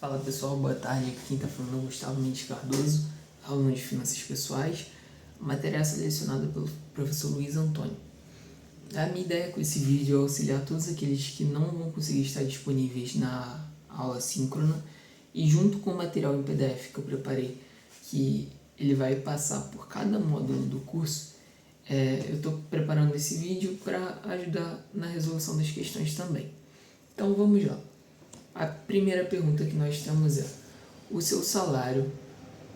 Fala pessoal, boa tarde. Aqui quem está falando é o Gustavo Mendes Cardoso, aluno de Finanças Pessoais, material selecionado pelo professor Luiz Antônio. A minha ideia com esse vídeo é auxiliar todos aqueles que não vão conseguir estar disponíveis na aula síncrona e junto com o material em PDF que eu preparei, que ele vai passar por cada módulo do curso, eu estou preparando esse vídeo para ajudar na resolução das questões também. Então vamos lá. A primeira pergunta que nós temos é: o seu salário,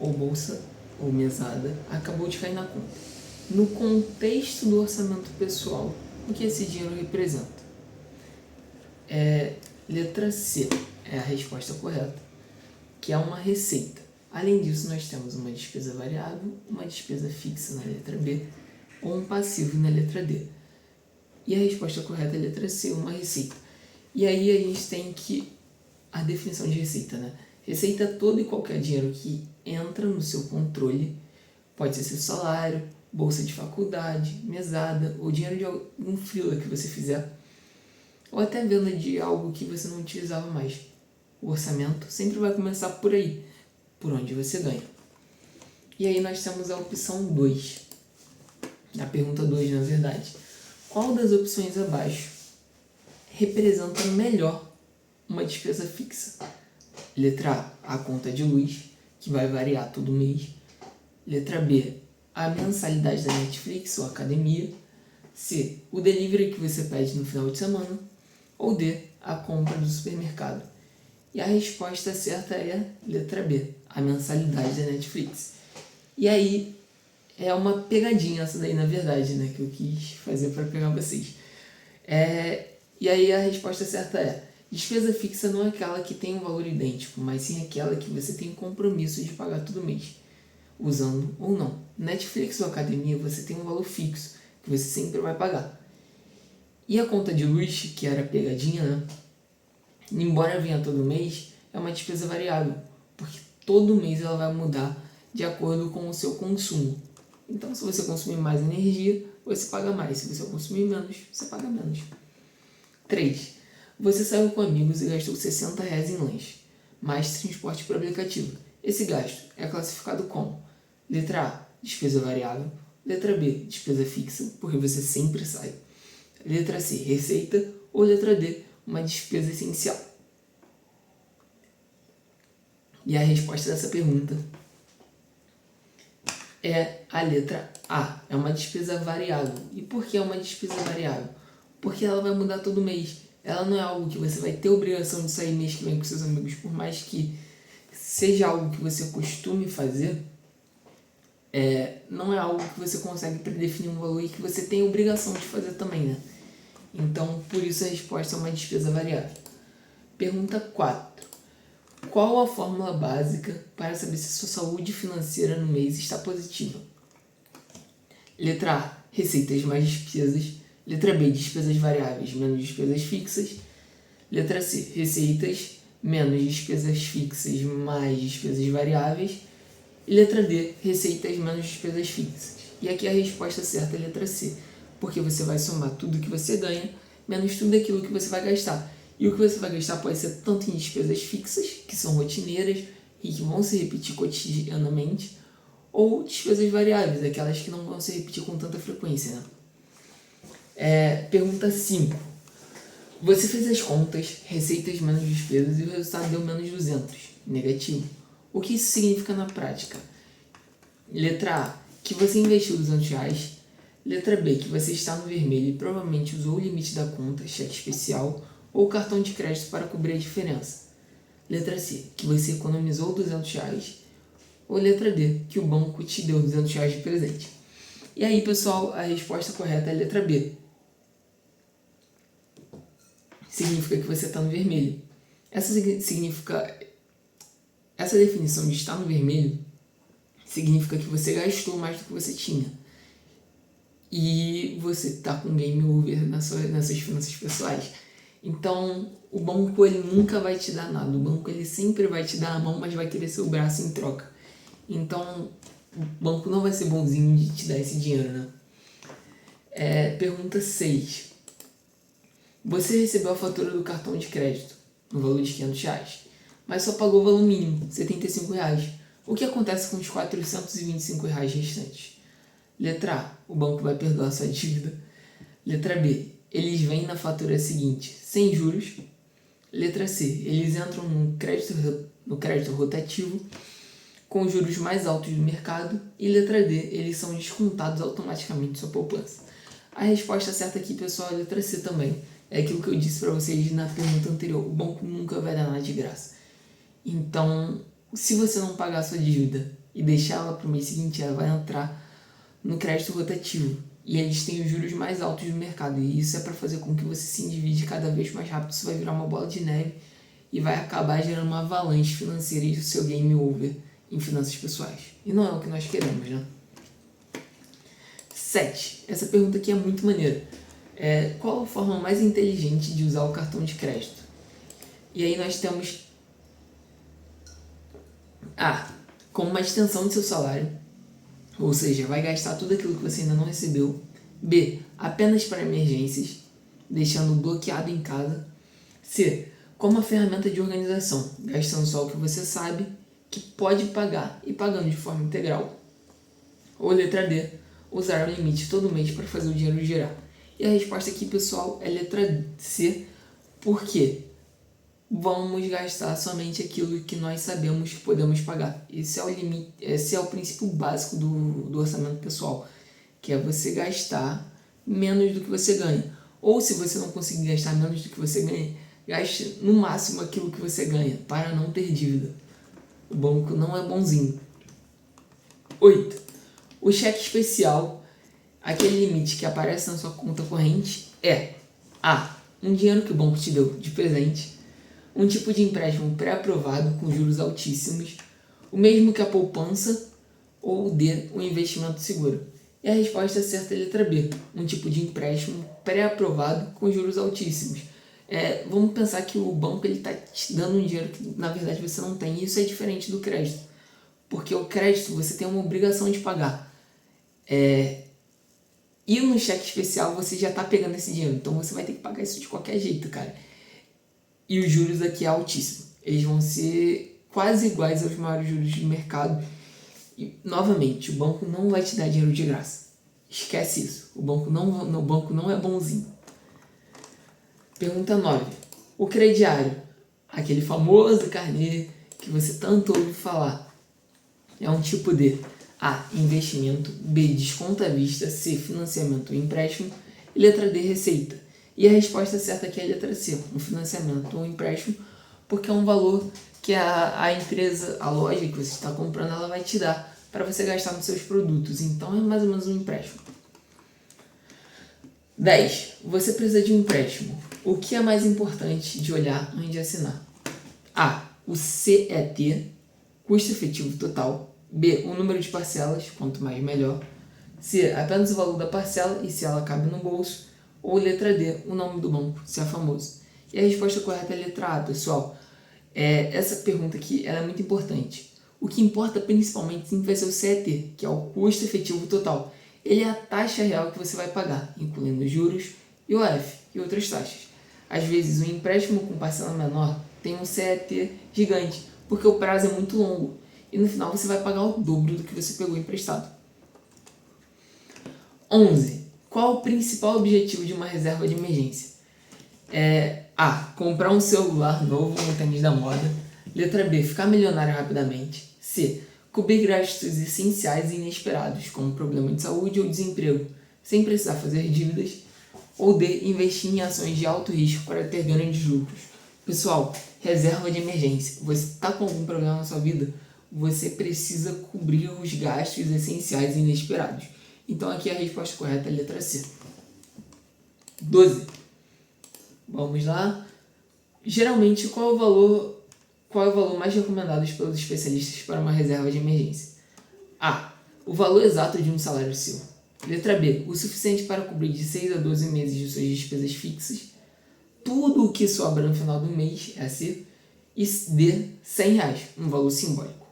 ou bolsa, ou mesada, acabou de cair na conta. No contexto do orçamento pessoal, o que esse dinheiro representa? Letra C é a resposta correta, que é uma receita. Além disso, nós temos uma despesa variável, uma despesa fixa na letra B, ou um passivo na letra D. E a resposta correta é a letra C, uma receita. E aí a gente tem a definição de receita, né? Receita é todo e qualquer dinheiro que entra no seu controle, pode ser seu salário, bolsa de faculdade, mesada, ou dinheiro de algum freela que você fizer, ou até venda de algo que você não utilizava mais. O orçamento sempre vai começar por aí, por onde você ganha. E aí nós temos a opção 2, a pergunta 2 na verdade. Qual das opções abaixo representa melhor uma despesa fixa? Letra A, a conta de luz, que vai variar todo mês. Letra B, a mensalidade da Netflix ou academia. C, o delivery que você pede no final de semana. Ou D, a compra do supermercado. E a resposta certa é letra B, a mensalidade da Netflix. E aí, é uma pegadinha essa daí, na verdade, né, que eu quis fazer para pegar vocês. E aí a resposta certa é: despesa fixa não é aquela que tem um valor idêntico, mas sim aquela que você tem compromisso de pagar todo mês, usando ou não. Netflix ou academia você tem um valor fixo, que você sempre vai pagar. E a conta de luz, que era pegadinha, né? Embora venha todo mês, é uma despesa variável, porque todo mês ela vai mudar de acordo com o seu consumo. Então, se você consumir mais energia, você paga mais. Se você consumir menos, você paga menos. 3. Você saiu com amigos e gastou R$60 em lanche, mais transporte por aplicativo. Esse gasto é classificado como: letra A, despesa variável. Letra B, despesa fixa, porque você sempre sai. Letra C, receita. Ou letra D, uma despesa essencial. E a resposta dessa pergunta é a letra A, é uma despesa variável. E por que é uma despesa variável? Porque ela vai mudar todo mês. Ela não é algo que você vai ter obrigação de sair mês que vem com seus amigos, por mais que seja algo que você costume fazer, não é algo que você consegue predefinir um valor e que você tem obrigação de fazer também, né? Então, por isso a resposta é uma despesa variável. Pergunta 4. Qual a fórmula básica para saber se sua saúde financeira no mês está positiva? Letra A, receitas mais despesas. Letra B, despesas variáveis menos despesas fixas. Letra C, receitas menos despesas fixas mais despesas variáveis. E letra D, receitas menos despesas fixas. E aqui a resposta certa é a letra C, porque você vai somar tudo que você ganha menos tudo aquilo que você vai gastar. E o que você vai gastar pode ser tanto em despesas fixas, que são rotineiras e que vão se repetir cotidianamente, ou despesas variáveis, aquelas que não vão se repetir com tanta frequência, né? Pergunta 5. Você fez as contas, receitas menos despesas, e o resultado deu menos 200, negativo. O que isso significa na prática? Letra A, que você investiu R$200. Letra B, que você está no vermelho e provavelmente usou o limite da conta, cheque especial, ou cartão de crédito para cobrir a diferença. Letra C, que você economizou R$200. Ou letra D, que o banco te deu R$200 de presente. E aí, pessoal, a resposta correta é a letra B. Significa que você está no vermelho. Essa definição de estar no vermelho significa que você gastou mais do que você tinha. E você está com game over nas suas finanças pessoais. Então, o banco ele nunca vai te dar nada. O banco ele sempre vai te dar a mão, mas vai querer seu braço em troca. Então, o banco não vai ser bonzinho de te dar esse dinheiro, né? Pergunta 6. Você recebeu a fatura do cartão de crédito no valor de R$500. mas só pagou o valor mínimo, R$ 75,00. O que acontece com os R$ 425,00 restantes? Letra A, o banco vai perdoar sua dívida. Letra B, eles vêm na fatura seguinte sem juros. Letra C, eles entram no crédito rotativo com os juros mais altos do mercado. E letra D, eles são descontados automaticamente de sua poupança. A resposta certa aqui, pessoal, é a letra C também. É aquilo que eu disse para vocês na pergunta anterior. O banco nunca vai dar nada de graça. Então, se você não pagar a sua dívida e deixar ela para o mês seguinte, ela vai entrar no crédito rotativo. E eles têm os juros mais altos do mercado. E isso é para fazer com que você se endivide cada vez mais rápido. Isso vai virar uma bola de neve e vai acabar gerando uma avalanche financeira e o seu game over em finanças pessoais. E não é o que nós queremos, né? 7. Essa pergunta aqui é muito maneira. Qual a forma mais inteligente de usar o cartão de crédito? E aí nós temos A, como uma extensão do seu salário, ou seja, vai gastar tudo aquilo que você ainda não recebeu. B, apenas para emergências, deixando bloqueado em casa. C, como uma ferramenta de organização, gastando só o que você sabe que pode pagar e pagando de forma integral. Ou letra D, usar o limite todo mês para fazer o dinheiro girar. E a resposta aqui, pessoal, é letra C, porque vamos gastar somente aquilo que nós sabemos que podemos pagar. Esse é o limite, esse é o princípio básico do orçamento pessoal, que é você gastar menos do que você ganha. Ou se você não conseguir gastar menos do que você ganha, gaste no máximo aquilo que você ganha, para não ter dívida. O banco não é bonzinho. 8. O cheque especial, aquele limite que aparece na sua conta corrente, é A, um dinheiro que o banco te deu de presente, um tipo de empréstimo pré-aprovado com juros altíssimos, o mesmo que a poupança, ou D, um investimento seguro. E a resposta certa é a letra B, um tipo de empréstimo pré-aprovado com juros altíssimos. Vamos pensar que o banco está te dando um dinheiro que na verdade você não tem. Isso é diferente do crédito, porque o crédito você tem uma obrigação de pagar. E no cheque especial você já está pegando esse dinheiro, então você vai ter que pagar isso de qualquer jeito, cara. E os juros aqui é altíssimo. Eles vão ser quase iguais aos maiores juros do mercado. E, novamente, o banco não vai te dar dinheiro de graça. Esquece isso. O banco não é bonzinho. Pergunta 9. O crediário, aquele famoso carnê que você tanto ouve falar, é um tipo de A, investimento, B, desconto à vista, C, financiamento ou empréstimo e letra D, receita. E a resposta certa aqui é a letra C, um financiamento ou empréstimo, porque é um valor que a empresa, a loja que você está comprando, ela vai te dar para você gastar nos seus produtos. Então é mais ou menos um empréstimo. 10. Você precisa de um empréstimo. O que é mais importante de olhar antes de assinar? A, o CET, custo efetivo total. B, o número de parcelas, quanto mais melhor. C, apenas o valor da parcela e se ela cabe no bolso. Ou letra D, o nome do banco, se é famoso. E a resposta correta é a letra A, pessoal. Essa pergunta aqui ela é muito importante. O que importa principalmente sim vai ser o CET, que é o custo efetivo total. Ele é a taxa real que você vai pagar, incluindo juros, IOF e outras taxas. Às vezes, um empréstimo com parcela menor tem um CET gigante, porque o prazo é muito longo. E no final você vai pagar o dobro do que você pegou emprestado. 11. Qual o principal objetivo de uma reserva de emergência? A, comprar um celular novo no tênis da moda. Letra B, ficar milionário rapidamente. C, cobrir gastos essenciais e inesperados, como problema de saúde ou desemprego, sem precisar fazer dívidas. Ou D, investir em ações de alto risco para ter grandes lucros. Pessoal, reserva de emergência. Você está com algum problema na sua vida? Você precisa cobrir os gastos essenciais e inesperados. Então aqui a resposta correta é a letra C. 12. Vamos lá. Geralmente, qual é o valor mais recomendado pelos especialistas para uma reserva de emergência? A, o valor exato de um salário seu. Letra B, o suficiente para cobrir de 6 a 12 meses de suas despesas fixas. Tudo o que sobra no final do mês é a C. E D, R$100, um valor simbólico.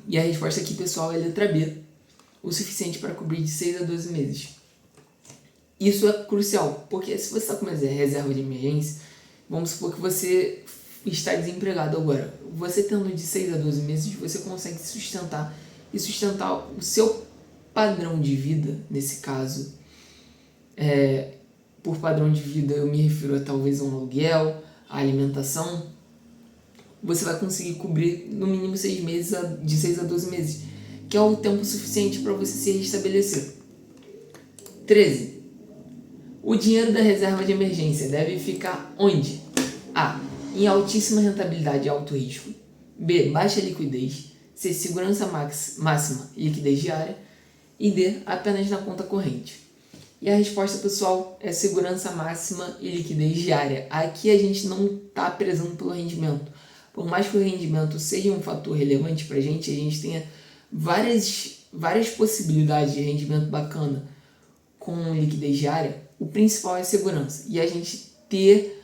E a resposta aqui, pessoal, é a letra B, o suficiente para cobrir de 6 a 12 meses. Isso é crucial, porque se você está com uma reserva de emergência, vamos supor que você está desempregado agora. Você tendo de 6 a 12 meses, você consegue sustentar o seu padrão de vida, nesse caso. Por padrão de vida eu me refiro a talvez um aluguel, a alimentação. Você vai conseguir cobrir no mínimo 6 meses, de 6 a 12 meses, que é o tempo suficiente para você se restabelecer. 13. O dinheiro da reserva de emergência deve ficar onde? A. Em altíssima rentabilidade e alto risco. B. Baixa liquidez. C. Segurança máxima e liquidez diária. E D. Apenas na conta corrente. E a resposta, pessoal, é segurança máxima e liquidez diária. Aqui a gente não está prezando pelo rendimento. Por mais que o rendimento seja um fator relevante para a gente tenha várias possibilidades de rendimento bacana com liquidez diária, o principal é a segurança. E a gente ter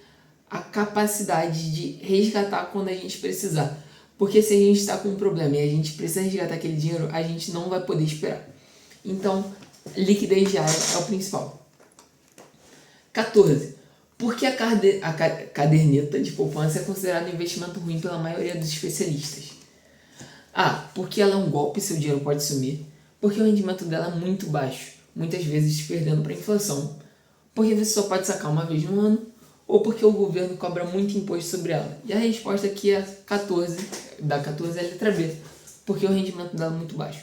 a capacidade de resgatar quando a gente precisar. Porque se a gente está com um problema e a gente precisa resgatar aquele dinheiro, a gente não vai poder esperar. Então, liquidez diária é o principal. 14. Por que a caderneta de poupança é considerada um investimento ruim pela maioria dos especialistas? A. Porque ela é um golpe e seu dinheiro pode sumir. Porque o rendimento dela é muito baixo, muitas vezes perdendo para a inflação. Porque você só pode sacar uma vez no ano. Ou porque o governo cobra muito imposto sobre ela. E a resposta aqui é 14, da 14 é a letra B. Porque o rendimento dela é muito baixo.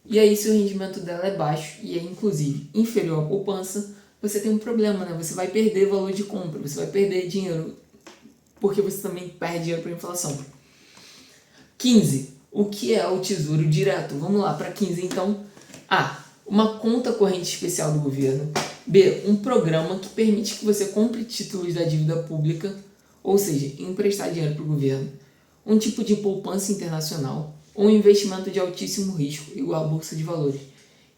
E aí, se o rendimento dela é baixo e é inclusive inferior à poupança, você tem um problema, né? Você vai perder valor de compra, você vai perder dinheiro, porque você também perde dinheiro para a inflação. 15. O que é o Tesouro Direto? Vamos lá para 15, então. A. Uma conta corrente especial do governo. B. Um programa que permite que você compre títulos da dívida pública, ou seja, emprestar dinheiro para o governo. Um tipo de poupança internacional ou um investimento de altíssimo risco, igual a Bolsa de Valores.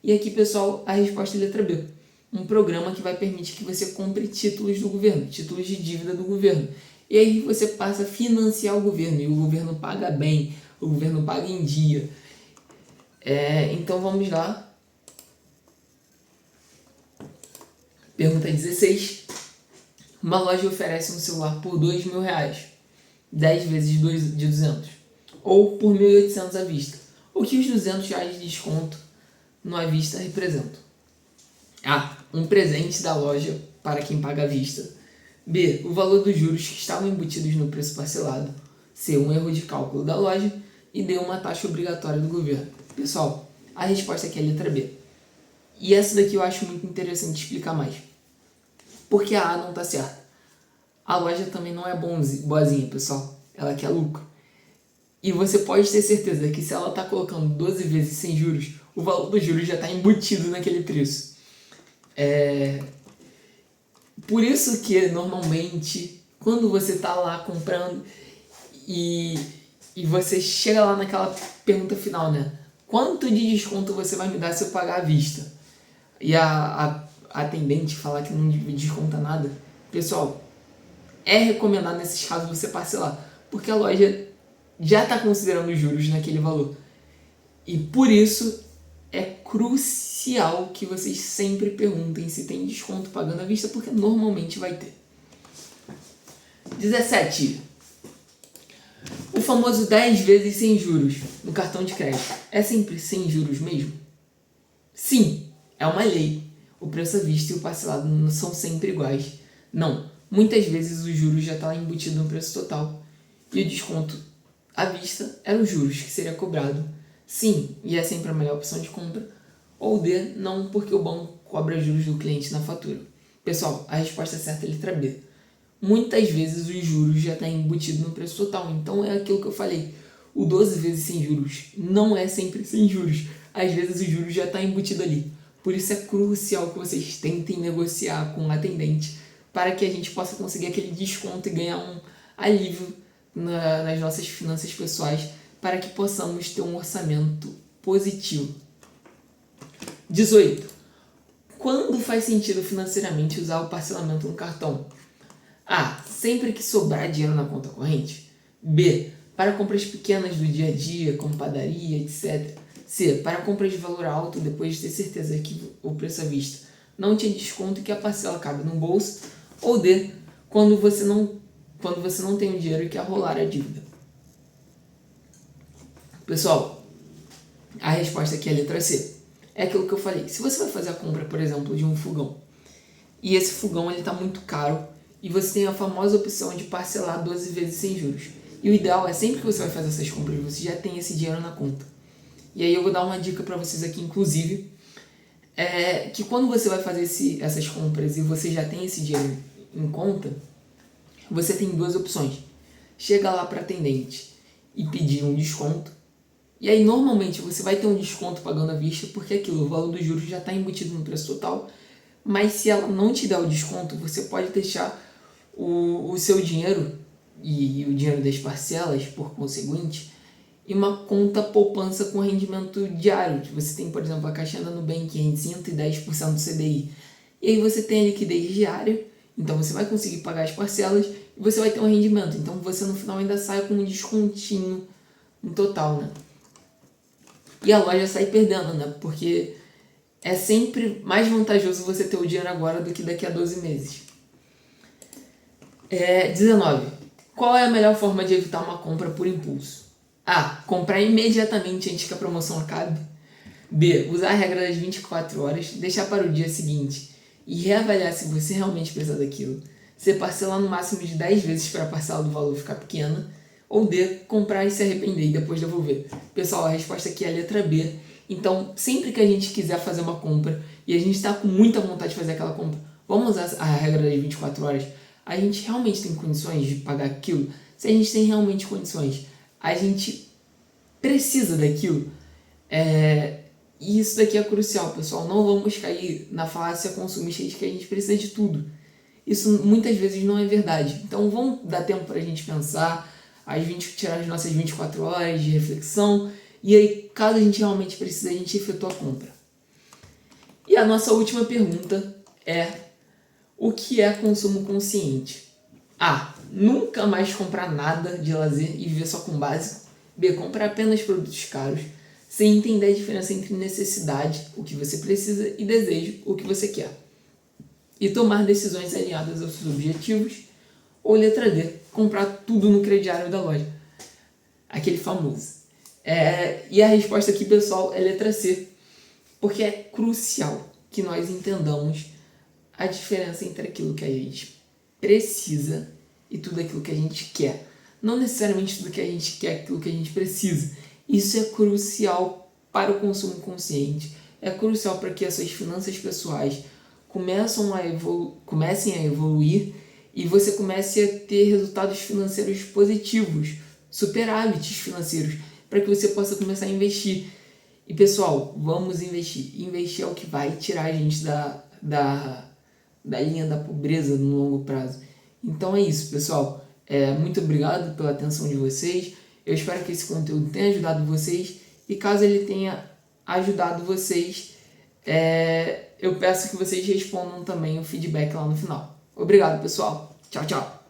E aqui, pessoal, a resposta é letra B. Um programa que vai permitir que você compre títulos do governo, títulos de dívida do governo. E aí você passa a financiar o governo, e o governo paga bem, o governo paga em dia. Então vamos lá. Pergunta 16. Uma loja oferece um celular por R$2.000, 10 vezes de 200, ou por 1.800 à vista. O que os R$200 de desconto no à vista representam? A. Um presente da loja para quem paga à vista. B. O valor dos juros que estavam embutidos no preço parcelado. C. Um erro de cálculo da loja. E D. Uma taxa obrigatória do governo. Pessoal, a resposta aqui é a letra B. E essa daqui eu acho muito interessante explicar mais. Porque a A não está certa. A loja também não é boazinha, pessoal. Ela quer lucro. E você pode ter certeza que se ela está colocando 12 vezes sem juros, o valor dos juros já está embutido naquele preço. Por isso que normalmente, quando você está lá comprando e você chega lá naquela pergunta final, né? Quanto de desconto você vai me dar se eu pagar à vista? E a atendente falar que não desconta nada. Pessoal, é recomendado nesses casos você parcelar, porque a loja já está considerando os juros naquele valor. E por isso é crucial que vocês sempre perguntem se tem desconto pagando à vista, porque normalmente vai ter. 17. O famoso 10 vezes sem juros no cartão de crédito é sempre sem juros mesmo? Sim, é uma lei. O preço à vista e o parcelado não são sempre iguais. Não, muitas vezes os juros já estão embutidos no preço total. E o desconto à vista era os juros que seria cobrado. Sim, e é sempre a melhor opção de compra. Ou D, não, porque o banco cobra juros do cliente na fatura. Pessoal, a resposta certa é a letra B. Muitas vezes os juros já estão embutidos no preço total. Então é aquilo que eu falei. O 12 vezes sem juros não é sempre sem juros. Às vezes o juros já está embutido ali. Por isso é crucial que vocês tentem negociar com o atendente para que a gente possa conseguir aquele desconto e ganhar um alívio nas nossas finanças pessoais, para que possamos ter um orçamento positivo. 18. Quando faz sentido financeiramente usar o parcelamento no cartão? A. Sempre que sobrar dinheiro na conta corrente. B. Para compras pequenas do dia a dia, como padaria, etc. C. Para compras de valor alto, depois de ter certeza que o preço à vista não tinha desconto e que a parcela cabe no bolso. Ou D. Quando você não quando você não tem o dinheiro e quer rolar a dívida? Pessoal, a resposta aqui é a letra C. É aquilo que eu falei. Se você vai fazer a compra, por exemplo, de um fogão, e esse fogão está muito caro, e você tem a famosa opção de parcelar 12 vezes sem juros. E o ideal é sempre que você vai fazer essas compras, você já tem esse dinheiro na conta. E aí eu vou dar uma dica para vocês aqui, inclusive, que quando você vai fazer essas compras e você já tem esse dinheiro em conta, você tem duas opções. Chega lá para atendente e pedir um desconto. E aí normalmente você vai ter um desconto pagando à vista, porque aquilo, o valor dos juros já está embutido no preço total. Mas se ela não te der o desconto, você pode deixar o seu dinheiro e o dinheiro das parcelas, por conseguinte, em uma conta poupança com rendimento diário. Que você tem, por exemplo, a caixinha da Nubank em 110% do CDI. E aí você tem a liquidez diária, então você vai conseguir pagar as parcelas e você vai ter um rendimento. Então você no final ainda sai com um descontinho no total, né? E a loja sai perdendo, né? Porque é sempre mais vantajoso você ter o dinheiro agora do que daqui a 12 meses. 19. Qual é a melhor forma de evitar uma compra por impulso? A. Comprar imediatamente antes que a promoção acabe. B. Usar a regra das 24 horas, deixar para o dia seguinte e reavaliar se você realmente precisa daquilo. C. Parcelar no máximo de 10 vezes para a parcela do valor ficar pequena. Ou D. Comprar e se arrepender e depois devolver. Pessoal, a resposta aqui é a letra B. Então, sempre que a gente quiser fazer uma compra e a gente está com muita vontade de fazer aquela compra, vamos usar a regra das 24 horas. A gente realmente tem condições de pagar aquilo? Se a gente tem realmente condições, a gente precisa daquilo. E isso daqui é crucial, pessoal. Não vamos cair na falácia consumista de que a gente precisa de tudo. Isso muitas vezes não é verdade. Então vamos dar tempo para a gente pensar, tirar as nossas 24 horas de reflexão. E aí, caso a gente realmente precise, a gente efetua a compra. E a nossa última pergunta é: o que é consumo consciente? A. Nunca mais comprar nada de lazer e viver só com o básico. B. Comprar apenas produtos caros. C. Entender a diferença entre necessidade, o que você precisa, e desejo, o que você quer. E tomar decisões alinhadas aos seus objetivos. Ou letra D. Comprar tudo no crediário da loja. Aquele famoso. E a resposta aqui, pessoal, é letra C. Porque é crucial que nós entendamos a diferença entre aquilo que a gente precisa e tudo aquilo que a gente quer. Não necessariamente tudo que a gente quer é aquilo que a gente precisa. Isso é crucial para o consumo consciente. É crucial para que as suas finanças pessoais comecem a evoluir e você comece a ter resultados financeiros positivos, superávites financeiros, para que você possa começar a investir. E pessoal, vamos investir. Investir é o que vai tirar a gente da linha da pobreza no longo prazo. Então é isso, pessoal. Muito obrigado pela atenção de vocês. Eu espero que esse conteúdo tenha ajudado vocês. E caso ele tenha ajudado vocês, eu peço que vocês respondam também o feedback lá no final. Obrigado, pessoal. Tchau, tchau.